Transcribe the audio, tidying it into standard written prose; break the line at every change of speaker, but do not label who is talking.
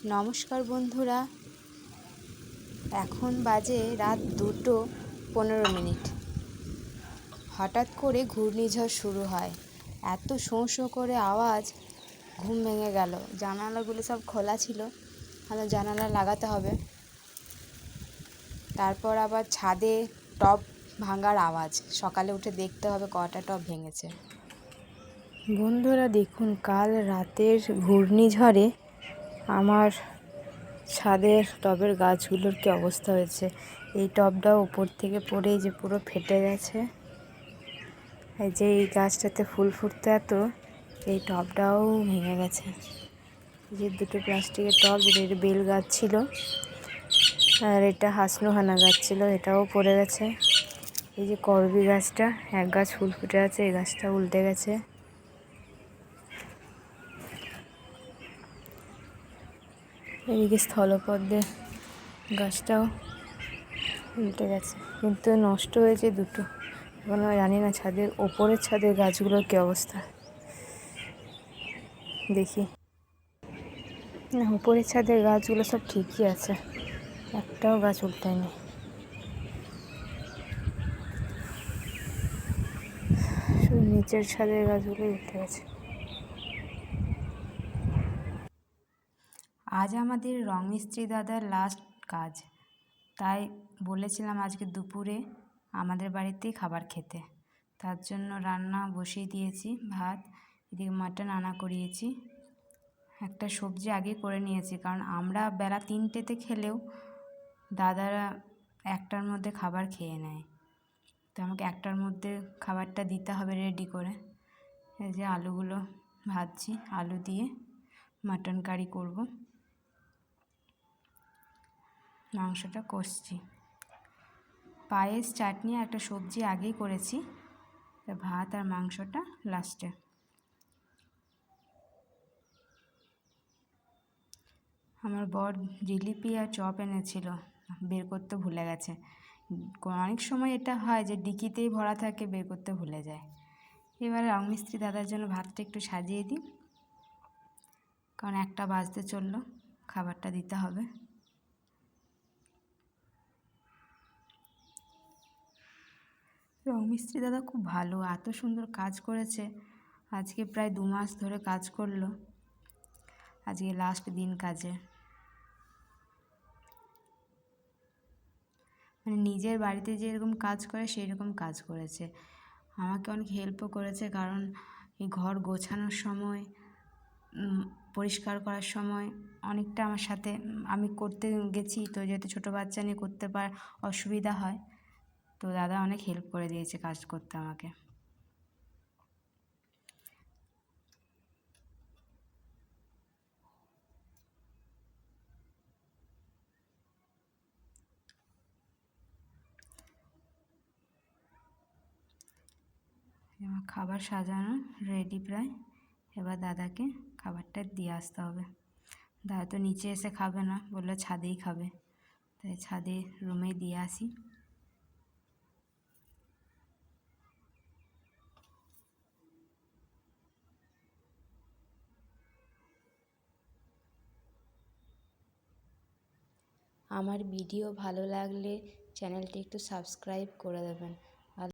নমস্কার বন্ধুরা, এখন বাজে রাত 2:15। হঠাৎ করে ঘূর্ণিঝড় শুরু হয়। এত শোঁ শোঁ করে আওয়াজ, ঘুম ভেঙে গেল। জানালাগুলো সব খোলা ছিল, ভালো জানালা লাগাতে হবে। তারপর আবার ছাদে টব ভাঙার আওয়াজ। সকালে উঠে দেখতে হবে কটা টব ভেঙেছে। বন্ধুরা দেখুন, কাল রাতের ঘূর্ণিঝড়ে আমার ছাদের টবের গাছগুলোর কী অবস্থা হয়েছে। এই টবটাও উপর থেকে পড়ে যে পুরো ফেটে গেছে। এই যে এই গাছটাতে ফুল ফুটতে এত, এই টবটাও ভেঙে গেছে। যে দুটো প্লাস্টিকের টব, যেটা বেল গাছ ছিল আর এটা হাসনোহানা গাছ ছিল, এটাও পড়ে গেছে। এই যে করবি গাছটা, এক গাছ ফুল ফুটে আছে, এই গাছটা উল্টে গেছে। এদিকে স্থলপদ্মের গাছটাও উল্টে গেছে, কিন্তু নষ্ট হয়েছে দুটো। এখন জানি না ছাদের ওপরের ছাদের গাছগুলোর কী অবস্থা। দেখি না, উপরের ছাদের গাছগুলো সব ঠিকই আছে, একটাও গাছ উল্টায়নি। শুধু নিচের ছাদের গাছগুলোই উঠে গেছে। আজ আমাদের রং মিস্ত্রি দাদার লাস্ট কাজ, তাই বলেছিলাম আজকে দুপুরে আমাদের বাড়িতেই খাবার খেতে। তার জন্য রান্না বসিয়ে দিয়েছি, ভাত, এদিকে মাটন আনা করিয়েছি। একটা সবজি আগে করে নিয়েছি, কারণ আমরা বেলা 3টেতে খেলেও দাদারা 1টার মধ্যে খাবার খেয়ে নেয়, তো আমাকে 1টার মধ্যে খাবারটা দিতে হবে রেডি করে। এই যে আলুগুলো ভাজছি, আলু দিয়ে মাটন কারি করব, মাংসটা কষছি। পায়েস, চাটনি, একটা সবজি আগেই করেছি, ভাত আর মাংসটা লাস্টে। আমার বর জিলিপি আর চপ এনেছিল, বের করতে ভুলে গেছে। অনেক সময় এটা হয় যে ডিকিতেই ভরা থাকে, বের করতে ভুলে যায়। এবারে রং মিস্ত্রি দাদার জন্য ভাতটা একটু সাজিয়ে দিই, কারণ 1টা বাজতে চললো, খাবারটা দিতে হবে। রং মিস্ত্রি দাদা খুব ভালো, এত সুন্দর কাজ করেছে। আজকে প্রায় 2 মাস ধরে কাজ করলো, আজকে লাস্ট দিন কাজে। মানে নিজের বাড়িতে যেরকম কাজ করে সেই রকম কাজ করেছে। আমাকে অনেক হেল্পও করেছে, কারণ এই ঘর গোছানোর সময়, পরিষ্কার করার সময় অনেকটা আমার সাথে, আমি করতে গেছি তো, যেহেতু ছোটো বাচ্চা নিয়ে করতে অসুবিধা হয়, তো দাদা অনেক হেল্প করে দিয়েছে কাজ করতে আমাকে। আমার খাবার সাজানো রেডি প্রায়, এবার দাদাকে খাবারটা দিয়ে আসতে হবে। দাদা তো নিচে এসে খাবে না, বললো ছাদেই খাবে, তাই ছাদে রুমে দিয়ে আসি। আমার ভিডিও ভালো লাগলে চ্যানেলটি একটু সাবস্ক্রাইব করে দেবেন।